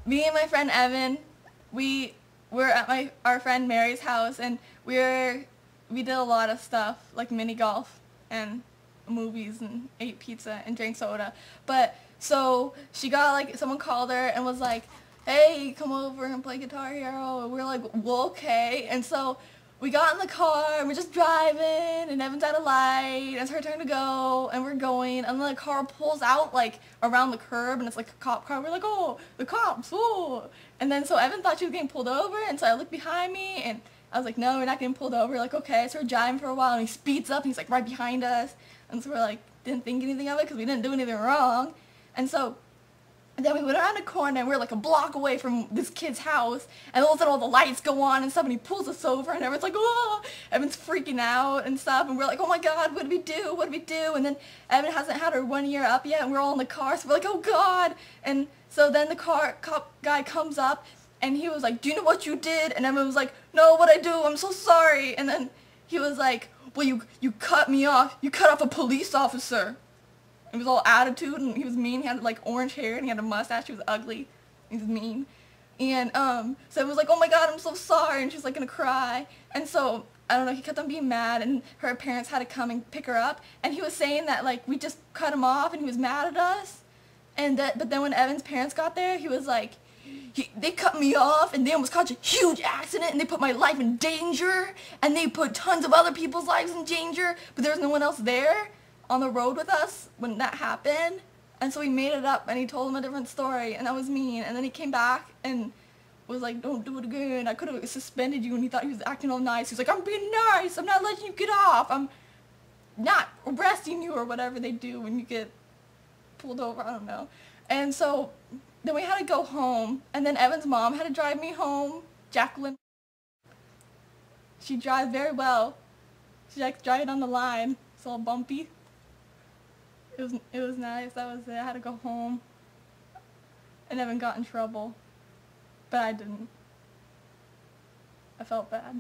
me and my friend Evan, we were at our friend Mary's house, and we did a lot of stuff like mini golf and movies and ate pizza and drank soda. But so she got like, someone called her and was like, hey, come over and play Guitar Hero. And we were like, well, okay. And so we got in the car and we're just driving, and Evan's at a light, and it's her turn to go, and we're going, and then the car pulls out like around the curb, and it's like a cop car. We're like, oh, the cops, oh. And then so Evan thought she was getting pulled over, and so I looked behind me, and I was like, no, we're not getting pulled over. We're like, okay. So we're driving for a while, and he speeds up, and he's like right behind us, and so we're like, didn't think anything of it because we didn't do anything wrong. And so then we went around a corner, and we were like a block away from this kid's house, and all of a sudden all the lights go on, and somebody pulls us over, and everyone's like, oh, Evan's freaking out and stuff, and we're like, oh my god, what do we do, what do we do? And then Evan hasn't had her 1 year up yet, and we're all in the car, so we're like, oh god. And so then the cop guy comes up, and he was like, do you know what you did? And Evan was like, no, what'd I do? I'm so sorry. And then he was like, well, you cut me off, you cut off a police officer. It was all attitude, and he was mean. He had like orange hair, and he had a mustache. He was ugly. He was mean. And so it was like, oh my god, I'm so sorry, and she was like gonna cry. And so I don't know, he kept on being mad, and her parents had to come and pick her up. And he was saying that like we just cut him off, and he was mad at us. But then when Evan's parents got there, he was like, they cut me off, and they almost caused a huge accident, and they put my life in danger, and they put tons of other people's lives in danger, but there was no one else there on the road with us when that happened. And so he made it up, and he told him a different story, and that was mean. And then he came back and was like, don't do it again, I could have suspended you. And he thought he was acting all nice. He's like, I'm being nice, I'm not letting you get off, I'm not arresting you, or whatever they do when you get pulled over, I don't know. And so then we had to go home, and then Evan's mom had to drive me home, Jacqueline. She drives very well. She likes driving on the line. It's all bumpy. It was nice. That was it. I had to go home. I never got in trouble. But I didn't. I felt bad.